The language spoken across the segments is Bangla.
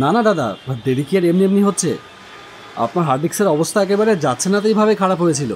না না দাদা, দেরি কি আর এমনি এমনি হচ্ছে? আপনার হার্ড ডিস্কের অবস্থা একেবারে যাচ্ছে না তো এইভাবে খারাপ হয়েছিল।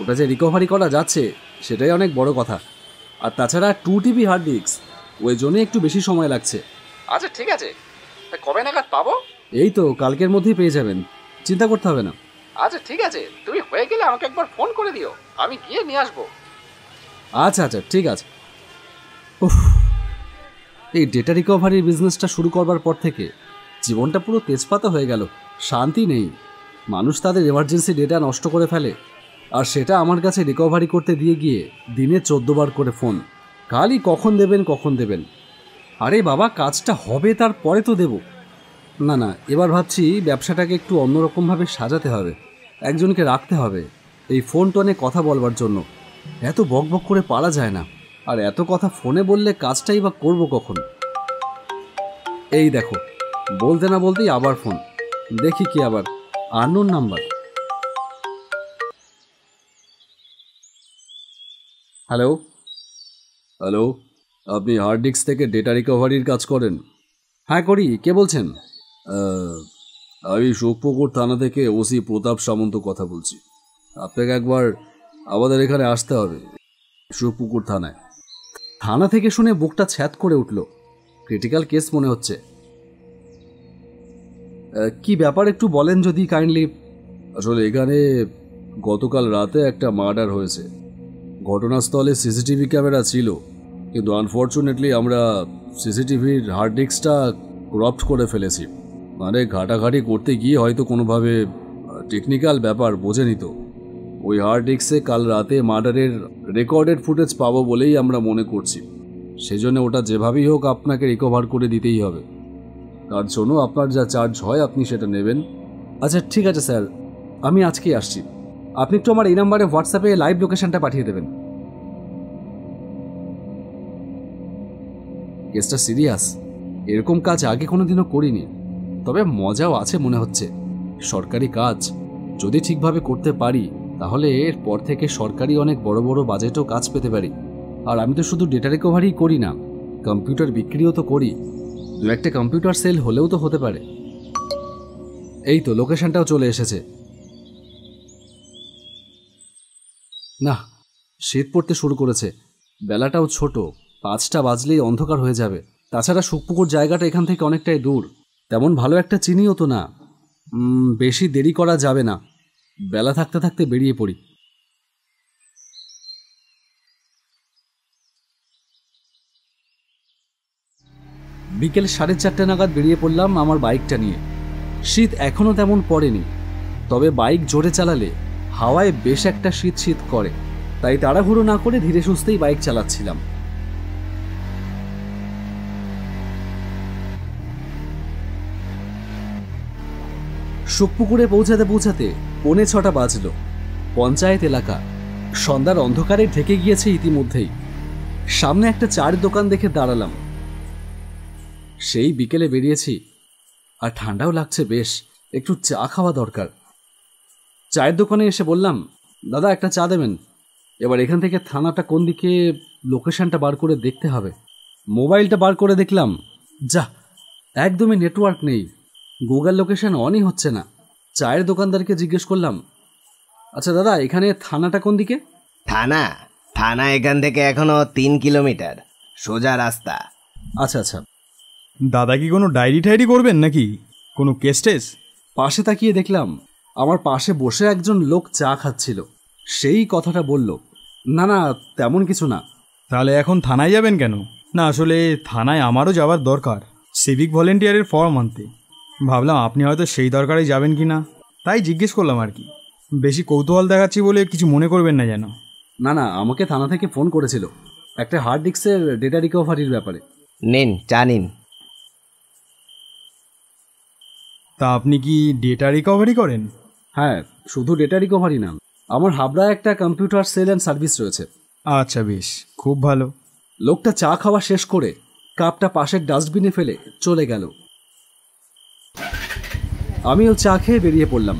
ওটা যে রিকভারি করা যাচ্ছে সেটাই অনেক বড় কথা। আর তাছাড়া 2 TB হার্ড ডিস্ক, ওই জন্যই একটু বেশি সময় লাগছে। আচ্ছা ঠিক আছে, কবে নাগাদ পাবো? এই তো কালকের মধ্যেই পেয়ে যাবেন, চিন্তা করতে হবে না। আচ্ছা ঠিক আছে, তুমি হয়ে গেলে আমাকে একবার ফোন করে দিও, আমি গিয়ে নিয়ে আসবো। আচ্ছা আচ্ছা ঠিক আছে। উফ, এই ডেটা রিকভারির বিজনেসটা শুরু করবার পর থেকে জীবনটা পুরো তেজপাতা হয়ে গেল। শান্তি নেই। মানুষ তাদের এমার্জেন্সি ডেটা নষ্ট করে ফেলে, আর সেটা আমার কাছে রিকভারি করতে দিয়ে গিয়ে দিনে 14 বার করে ফোন। খালি কখন দেবেন কখন দেবেন। আরে বাবা, কাজটা হবে তারপরে তো দেব। না না, এবার ভাবছি ব্যবসাটাকে একটু অন্যরকমভাবে সাজাতে হবে। একজনকে রাখতে হবে এই ফোন টোনে কথা বলবার জন্য। এত বক বক করে পারা যায় না, আর এত কথা ফোনে বললে কাজটাই বা করবো কখন? এই দেখো, বলতে না বলতেই আবার ফোন। দেখি কি আবার আননোন নাম্বার। হ্যালো হ্যালো, আপনি হার্ড ডিস্ক থেকে ডেটা রিকভারির কাজ করেন? হ্যাঁ করি, কে বলছেন? আমি শোকপুকুর থানা থেকে ওসি প্রতাপ সামন্ত কথা বলছি। আপনাকে একবার আমাদের এখানে আসতে হবে, শোকপুকুর থানায়। থানা থেকে শুনে বুকটা ছ্যাদ করে উঠল। ক্রিটিক্যাল কেস মনে হচ্ছে। কি ব্যাপার একটু বলেন যদি কাইন্ডলি। আসলে এখানে গতকাল রাতে একটা মার্ডার হয়েছে। ঘটনাস্থলে সিসিটিভি ক্যামেরা ছিল, কিন্তু আনফর্চুনেটলি আমরা সিসিটিভির হার্ড ডিস্কটা করাপ্ট করে ফেলেছি। মানে ঘাটাঘাটি করতে গিয়ে হয়তো কোনোভাবে টেকনিক্যাল ব্যাপার বোঝেনি তো। ওই হার্ড ডিস্কে কাল রাতে মার্ডারের রেকর্ডেড ফুটেজ পাবো বলেই আমরা মনে করছি। সেজন্য ওটা যেভাবেই হোক আপনাকে রিকভার করে দিতেই হবে। তার জন্য আপনার যা চার্জ হয় আপনি সেটা নেবেন। আচ্ছা ঠিক আছে স্যার, আমি আজকেই আসছি। আপনি একটু আমার এই নাম্বারে হোয়াটসঅ্যাপে লাইভ লোকেশনটা পাঠিয়ে দেবেন। কেসটা সিরিয়াস, এরকম কাজ আগে কোনোদিনও করিনি, তবে মজাও আছে মনে হচ্ছে। সরকারি কাজ যদি ঠিকভাবে করতে পারি তাহলে এরপর থেকে সরকারি অনেক বড় বড় বাজেটও কাজ পেতে পারি। আর আমি তো শুধু ডেটা রিকভারিই করি না, কম্পিউটার বিক্রিও তো করি। দু একটা কম্পিউটার সেল হলেও তো হতে পারে। এই তো লোকেশনটাও চলে এসেছে। না, শীত পড়তে শুরু করেছে, বেলাটাও ছোট, 5টা বাজলেই অন্ধকার হয়ে যাবে। তাছাড়া শুকপুকুর জায়গাটা এখান থেকে অনেকটাই দূর, তেমন ভালো একটা চিনিও তো না। বেশি দেরি করা যাবে না, বেলা থাকতে থাকতে বেরিয়ে পড়ি। বিকেল 4:30 নাগাদ বেরিয়ে পড়লাম আমার বাইকটা নিয়ে। শীত এখনও তেমন পড়েনি, তবে বাইক জোরে চালালে হাওয়ায় বেশ একটা শীত শীত করে, তাই তাড়াহুড়ো না করে ধীরে সুস্থেই বাইক চালাচ্ছিলাম। শুকপুকুরে পৌঁছাতে পৌঁছাতে 6:45 বাজল। পঞ্চায়েত এলাকা, সন্ধ্যার অন্ধকারে ঢেকে গিয়েছে ইতিমধ্যেই। সামনে একটা চায়ের দোকান দেখে দাঁড়ালাম। সেই বিকেলে বেরিয়েছি, আর ঠান্ডাও লাগছে বেশ, একটু চা খাওয়া দরকার। চায়ের দোকানে এসে বললাম, দাদা একটা চা দেবেন। এবার এখান থেকে থানাটা কোন দিকে লোকেশনটা বার করে দেখতে হবে। মোবাইলটা বার করে দেখলাম, যা একদমই নেটওয়ার্ক নেই, গুগল লোকেশন অনই হচ্ছে না। চায়ের দোকানদারকে জিজ্ঞেস করলাম, আচ্ছা দাদা এখানে থানাটা কোন দিকে? থানা থানা এখান থেকে এখনো 3 কিলোমিটার সোজা রাস্তা। আচ্ছা আচ্ছা। দাদা কি কোনো ডায়েরি টায়েরি করবেন নাকি, কোনো কেস টেস? পাশে তাকিয়ে দেখলাম আমার পাশে বসে একজন লোক চা খাচ্ছিল। সেই কথাটা বলল, না না তেমন কিছু না। তাহলে এখন থানায় যাবেন কেন? না আসলে থানায় আমারও যাওয়ার দরকার, সিভিক ভলেন্টিয়ারের ফর্ম আনতে। ভাবলাম আপনি হয়তো সেই দরকারে যাবেন কি না, তাই জিজ্ঞেস করলাম আর কি। বেশি কৌতূহল দেখাচ্ছি বলে কিছু মনে করবেন না যেন। না না, আমাকে থানা থেকে ফোন করেছিল একটা হার্ড ডিস্কের ডেটা রিকভারির ব্যাপারে। নিন চা নিন। তা আপনি কি ডেটা রিকভারি করেন? হ্যাঁ, শুধু ডেটা রিকভারি না, আমার হাবড়ায় একটা কম্পিউটার সেল অ্যান্ড সার্ভিস রয়েছে। আচ্ছা বেশ, খুব ভালো। লোকটা চা খাওয়া শেষ করে কাপটা পাশের ডাস্টবিনে ফেলে চলে গেল। আমিও চা খেয়ে বেরিয়ে পড়লাম।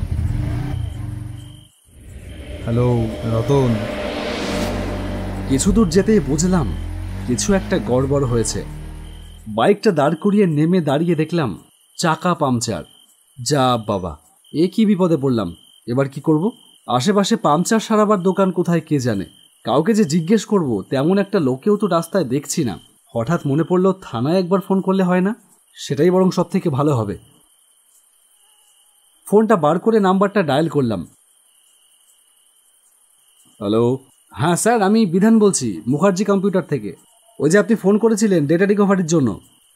হ্যালো রতন। কিছু দূর যেতেই বুঝলাম কিছু একটা গড়বড় হয়েছে। বাইকটা দাঁড় করিয়ে নেমে দাঁড়িয়ে দেখলাম চাকা পাংচার। যা বাবা, এ কি বিপদে পড়লাম। এবার কি করব? আশেপাশে পাংচার সারাবার দোকান কোথায় কে জানে। কাউকে যে জিজ্ঞেস করব তেমন একটা লোকেও তো রাস্তায় দেখছি না। হঠাৎ মনে পড়ল থানায় একবার ফোন করলে হয় না? সেটাই বরং সব থেকে ভালো হবে। ফোনটা বার করে নাম্বারটা ডায়াল করলাম। হ্যালো, হ্যাঁ স্যার, আমি বিধান বলছি মুখার্জি কম্পিউটার থেকে। ওই যে আপনি ফোন করেছিলেন ডেটা রিকভারির জন্য।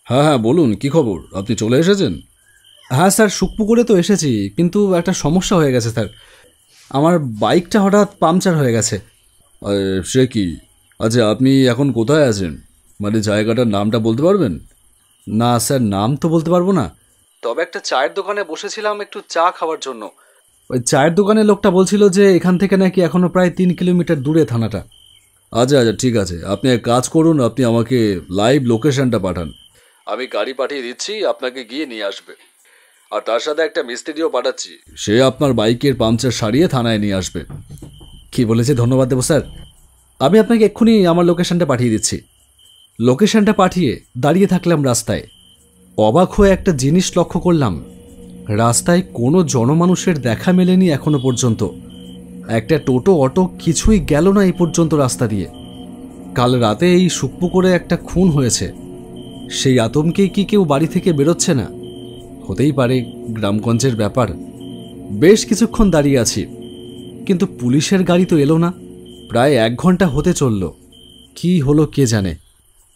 হ্যাঁ হ্যাঁ, বলুন কি খবর, আপনি চলে এসেছেন? হ্যাঁ স্যার, সুখপুকুরে তো এসেছি, কিন্তু একটা সমস্যা হয়ে গেছে স্যার। আমার বাইকটা হঠাৎ পাংচার হয়ে গেছে। সে কি? আচ্ছা, আপনি এখন কোথায় আছেন? মানে জায়গাটার নামটা বলতে পারবেন? না স্যার, নাম তো বলতে পারবো না, তবে একটা চায়ের দোকানে বসেছিলাম একটু চা খাওয়ার জন্য। ওই চায়ের দোকানের লোকটা বলছিল যে এখান থেকে নাকি এখনো প্রায় 3 কিলোমিটার দূরে থানাটা। আচ্ছা আচ্ছা, ঠিক আছে, আপনি এক কাজ করুন, আপনি আমাকে লাইভ লোকেশনটা পাঠান, আমি গাড়ি পাঠিয়ে দিচ্ছি, আপনাকে গিয়ে নিয়ে আসবে। আর তার সাথে একটা মিস্ত্রিও পাঠাচ্ছি, সে আপনার বাইকের পাংচার সারিয়ে থানায় নিয়ে আসবে। কি বলেছে? ধন্যবাদ দেবো স্যার। আমি আপনাকে এক্ষুনি আমার লোকেশনটা পাঠিয়ে দিচ্ছি। লোকেশনটা পাঠিয়ে দাঁড়িয়ে থাকলাম রাস্তায়। অবাক হয়ে একটা জিনিস লক্ষ্য করলাম, রাস্তায় কোনো জনমানুষের দেখা মেলেনি এখনো পর্যন্ত। একটা টোটো অটো কিছুই গেল না এই পর্যন্ত রাস্তা দিয়ে। কাল রাতে এই সুখপুকুরে একটা খুন হয়েছে, সেই আতঙ্কেই কি কেউ বাড়ি থেকে বেরোচ্ছে না? হতেই পারে গ্রামগঞ্জের ব্যাপার। বেশ কিছুক্ষণ দাঁড়িয়ে আছি, কিন্তু পুলিশের গাড়ি তো এলো না। প্রায় 1 ঘন্টা হতে চলল, কি হলো কে জানে।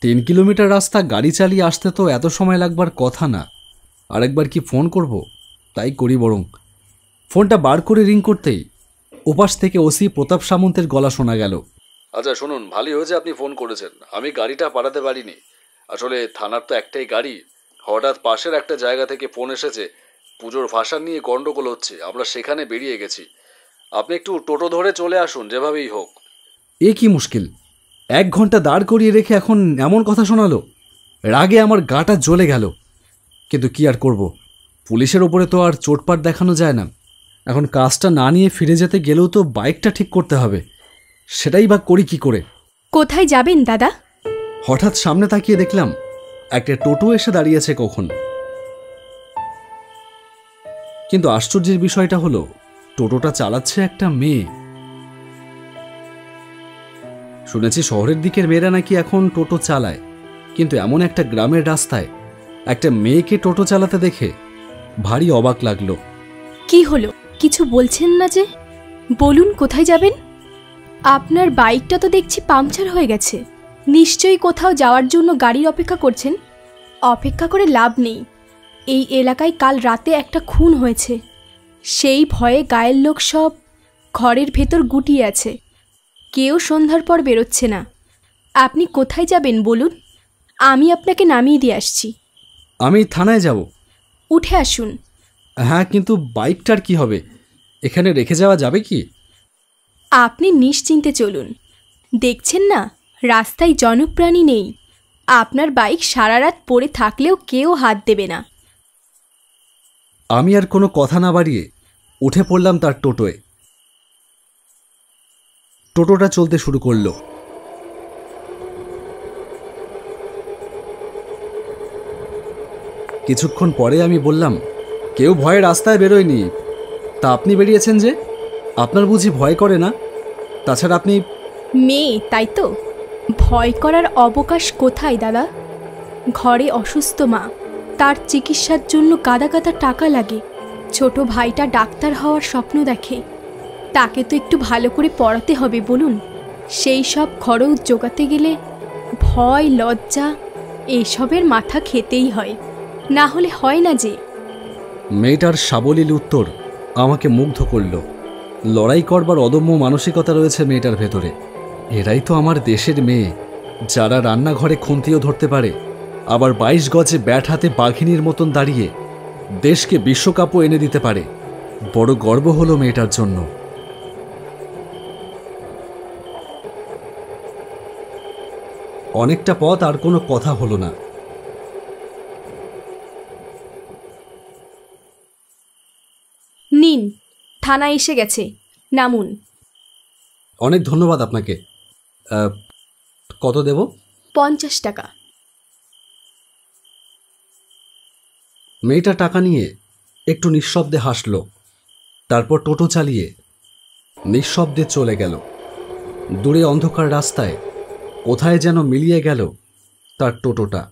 3 কিলোমিটার রাস্তা গাড়ি চালিয়ে আসতে তো এত সময় লাগবার কথা না। আরেকবার কি ফোন করব? তাই করি বরং। ফোনটা বার করে রিং করতেই ওপাশ থেকে ওসি প্রতাপ সামন্তের গলা শোনা গেল। আচ্ছা শুনুন, ভালোই হয়েছে আপনি ফোন করেছেন, আমি গাড়িটা পাঠাতে পারিনি। আসলে থানার তো একটাই গাড়ি, হঠাৎ পাশের একটা জায়গা থেকে ফোন এসেছে, পুজোর ভাষা নিয়ে গন্ডগোল হচ্ছে, আমরা সেখানে বেরিয়ে গেছি। আপনি একটু টোটো ধরে চলে আসুন যেভাবেই হোক। এ কি মুশকিল, 1 ঘন্টা দাঁড় করিয়ে রেখে এখন এমন কথা শোনালো। রাগে আমার গাটা জ্বলে গেল, কিন্তু কি আর করব, পুলিশের ওপরে তো আর চোটপাট দেখানো যায় না। এখন কাজটা না নিয়ে ফিরে যেতে গেলেও তো বাইকটা ঠিক করতে হবে, সেটাই বা করি কি করে। কোথায় যাবেন দাদা? হঠাৎ সামনে তাকিয়ে দেখলাম একটা টোটো এসে দাঁড়িয়েছে কখন। কিন্তু আশ্চর্যের বিষয়টা হলো টোটোটা চালাচ্ছে একটা মেয়ে। শুনেছি শহরের দিকের মেয়েরা নাকি এখন টোটো চালায়, কিন্তু এমন একটা গ্রামের রাস্তায় একটা মেয়েকে টোটো চালাতে দেখে ভারী অবাক লাগলো। কি হলো, কিছু বলছেন না যে? বলুন কোথায় যাবেন? আপনার বাইকটা তো দেখছি পাংচার হয়ে গেছে, নিশ্চয়ই কোথাও যাওয়ার জন্য গাড়ির অপেক্ষা করছেন। অপেক্ষা করে লাভ নেই, এই এলাকায় কাল রাতে একটা খুন হয়েছে, সেই ভয়ে গায়ের লোক সব ঘরের ভেতর গুটিয়ে আছে, কেউ সন্ধ্যার পর বেরোচ্ছে না। আপনি কোথায় যাবেন বলুন, আমি আপনাকে নামিয়ে দিয়ে আসছি। আমি থানায় যাব। উঠে আসুন। হ্যাঁ, কিন্তু বাইকটার কি হবে? এখানে রেখে যাওয়া যাবে কি? আপনি নিশ্চিন্তে চলুন, দেখছেন না রাস্তায় জনপ্রাণী নেই, আপনার বাইক সারা রাত পড়ে থাকলেও কেউ হাত দেবে না। আমি আর কোনো কথা না বাড়িয়ে উঠে পড়লাম তার টোটোয়। টোটোটা চলতে শুরু করলো। কিছুক্ষণ পরে আমি বললাম, কেউ ভয়ে রাস্তায় বেরোয়নি, তা আপনি বেরিয়েছেন যে? আপনার বুঝি ভয় করে না? তাছাড়া আপনি মেয়ে, তাই তো? ভয় করার অবকাশ কোথায় দাদা? ঘরে অসুস্থ মা, তার চিকিৎসার জন্য গাদা গাদা টাকা লাগে। ছোট ভাইটা ডাক্তার হওয়ার স্বপ্ন দেখে, তাকে তো একটু ভালো করে পড়াতে হবে বলুন। সেই সব খরচ জোগাতে গেলে ভয় লজ্জা এসবের মাথা খেতেই হয়, না হলে হয় না যে। মেয়েটার সাবলীল উত্তর আমাকে মুগ্ধ করল। লড়াই করবার অদম্য মানসিকতা রয়েছে মেয়েটার ভেতরে। এরাই তো আমার দেশের মেয়ে, যারা রান্নাঘরে খুন্তিও ধরতে পারে, আবার 22 গজে ব্যাট হাতে বাঘিনীর মতন দাঁড়িয়ে দেশকে বিশ্বকাপও এনে দিতে পারে। বড় গর্ব হলো মেয়েটার জন্য। অনেকটা পথ আর কোনো কথা হলো না। নিন, থানা এসে গেছে, নামুন। অনেক ধন্যবাদ আপনাকে। কত দেব? 50 টাকা। মেয়েটা টাকা নিয়ে একটু নিঃশব্দে হাসল, তারপর টোটো চালিয়ে নিঃশব্দে চলে গেল। দূরে অন্ধকার রাস্তায় কোথায় যেন মিলিয়ে গেল তার টোটোটা।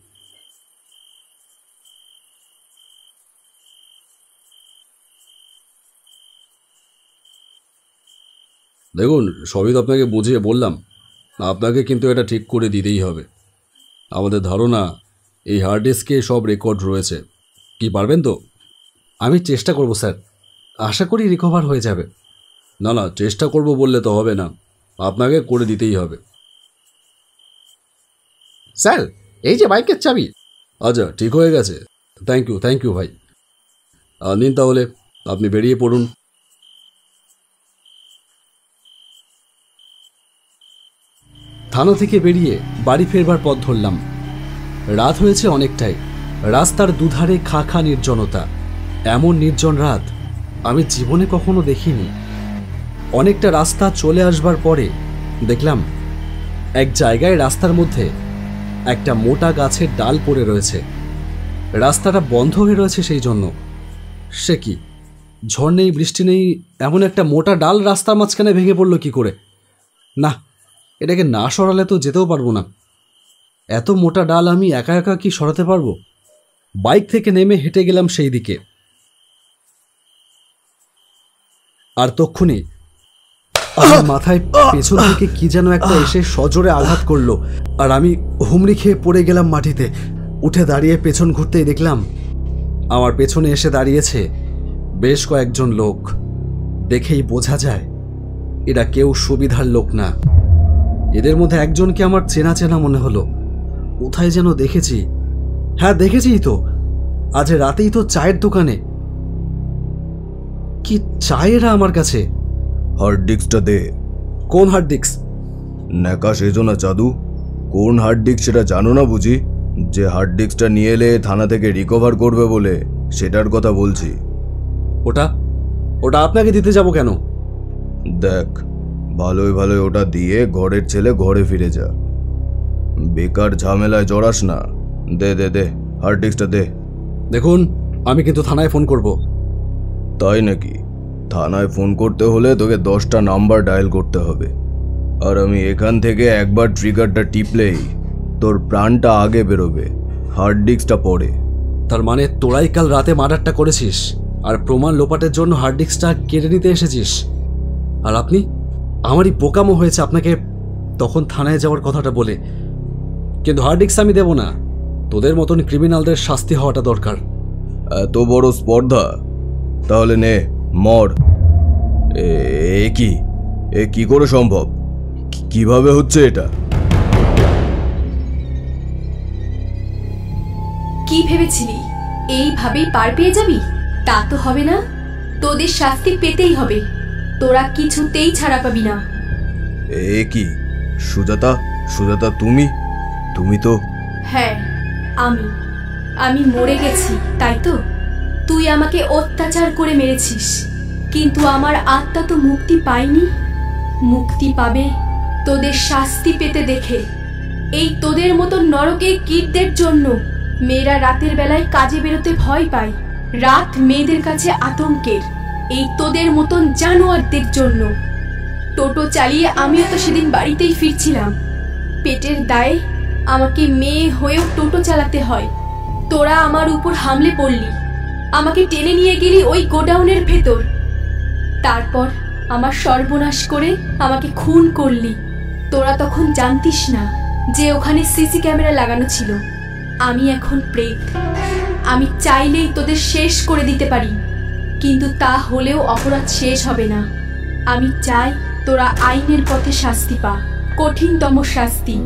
দেখুন, সবই তো আপনাকে বুঝিয়ে বললাম, আপনাকে কিন্তু এটা ঠিক করে দিতেই হবে। আমাদের ধারণা এই হার্ড ডিস্কে সব রেকর্ড রয়েছে। কি পারবেন তো? আমি চেষ্টা করব স্যার, আশা করি রিকভার হয়ে যাবে। না না, চেষ্টা করব বললে তো হবে না, আপনাকে করে দিতেই হবে। স্যার, এই যে বাইকের চাবি। আচ্ছা, ঠিক হয়ে গেছে। থ্যাংক ইউ ভাই। নিন তাহলে, আপনি বেরিয়ে পড়ুন। থানা থেকে বেরিয়ে বাড়ি ফেরবার পথ ধরলাম। রাত হয়েছে অনেকটাই। রাস্তার দুধারে খা খা নির্জনতা। এমন নির্জন রাত আমি জীবনে কখনো দেখিনি। অনেকটা রাস্তা চলে আসবার পরে দেখলাম এক জায়গায় রাস্তার মধ্যে একটা মোটা গাছের ডাল পড়ে রয়েছে। রাস্তাটা বন্ধ হয়ে রয়েছে সেই জন্য। সে কি, ঝড় নেই বৃষ্টি নেই, এমন একটা মোটা ডাল রাস্তার মাঝখানে ভেঙে পড়ল কি করে? না, এটাকে না সরালে তো যেতেও পারবো না। এত মোটা ডাল আমি একা একা কি সরাতে পারবো? বাইক থেকে নেমে হেঁটে গেলাম সেই দিকে। আর তক্ষুনি আমার মাথায় পেছন থেকে কি যেন একটা এসে সজোরে আঘাত করলো, আর আমি হুমড়ি খেয়ে পড়ে গেলাম মাটিতে। উঠে দাঁড়িয়ে পেছন ঘুরতেই দেখলাম আমার পেছনে এসে দাঁড়িয়েছে বেশ কয়েকজন লোক। দেখেই বোঝা যায় এরা কেউ সুবিধার লোক না। এদের মধ্যে একজনকে আমার চেনা চেনা মনে হলো। কোথায় যেন দেখেছি। হ্যাঁ, দেখেছিই তো, আজ রাতেই তো চায়ের দোকানে। কি চায় এরা আমার কাছে? হার্ড ডিস্কটা দে। কোন হার্ড ডিস্ক? ন্যাকা সেজো না জাদু। কোন হার্ড ডিস্ক সেটা জানো না বুঝি? যে হার্ড ডিস্কটা নিয়ে এলে থানা থেকে রিকভার করবে বলে, সেটার কথা বলছি। ওটা ওটা আপনাকে দিতে যাব কেন? দেখ, ভালোই ওটা দিয়ে ঘরের ছেলে ঘরে ফিরে যা। বেকার ঝামেলায় জড়াস না। দে দে দে, হার্ড ডিস্কটা দে। দেখুন, আমি কিন্তু থানায় ফোন করব। তাই নাকি? থানায় ফোন করতে হলে তোকে 10টা নাম্বার ডায়াল করতে হবে। আর আমি এখান থেকে একবার ট্রিগারটা টিপলেই তোর প্রাণটা আগে বেরোবে, হার্ড ডিস্কটা পরে। তার মানে তোরাই কাল রাতে মার্ডারটা করেছিস আর প্রমাণ লোপাটের জন্য হার্ড ডিস্কটা কেড়ে নিতে এসেছিস। আর আপনি, আমারই বোকামো হয়েছে আপনাকে তখন থানায় যাওয়ার কথাটা বলে। কিন্তু হার্ড ডিস্ক আমি দেব না। তোদের মতন ক্রিমিনালদের শাস্তি হওয়াটা দরকার। এত বড় স্পর্ধা? তাহলে নে, মর। এ কি করে সম্ভব? কিভাবে হচ্ছে এটা? কি ভেবেছিলি এইভাবেই পার পেয়ে যাবি? তা তো হবে না। তোদের শাস্তি পেতেই হবে। তোরা কিছুতেই ছাড়া পাবি না। এ কি সুজাতা, তুমি তো... হ্যাঁ, আমি মরে গেছি, তাই তো? তুই আমাকে অত্যাচার করে মেরেছিস, কিন্তু আমার আত্মা তো মুক্তি পায়নি। মুক্তি পাবে তোদের শাস্তি পেতে দেখে। এই তোদের মতো নরকে কীটদের জন্য মেয়েরা রাতের বেলায় কাজে বেরোতে ভয় পায়। রাত মেয়েদের কাছে আতঙ্কের। এই তোদের মতন জানোয়ারদের জন্য। টোটো চালিয়ে আমিও তো সেদিন বাড়িতেই ফিরছিলাম। পেটের দায়ে আমাকে মেয়ে হয়েও টোটো চালাতে হয়। তোরা আমার উপর হামলে পড়লি, আমাকে টেনে নিয়ে গেলি ওই গোডাউনের ভেতর। তারপর আমার সর্বনাশ করে আমাকে খুন করলি। তোরা তখন জানতিস না যে ওখানে সিসি ক্যামেরা লাগানো ছিল। আমি এখন প্রেত। আমি চাইলেই তোদের শেষ করে দিতে পারি, কিন্তু তা হলেও অপরাধ শেষ হবে না। আমি চাই তোরা আইনের পথে শাস্তি পা, কঠিনতম শাস্তি,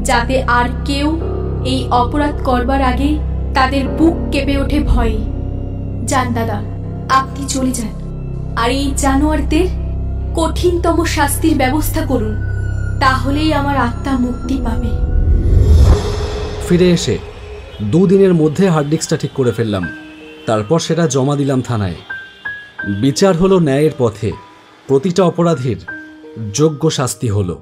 যাতে আর কেউ এই অপরাধ করবার আগে তাদের বুক কেঁপে ওঠে ভয়ে। যান দাদা, আপনি চলে যান, আর এই জানোয়ারদের কঠিনতম শাস্তির ব্যবস্থা করুন। তাহলেই আমার আত্মা মুক্তি পাবে। ফিরে এসে 2 দিনের মধ্যে হার্ড ডিস্কটা ঠিক করে ফেললাম। তারপর সেটা জমা দিলাম থানায়। বিচার হলো ন্যায়ের পথে। প্রতিটা অপরাধীর যোগ্য শাস্তি হলো।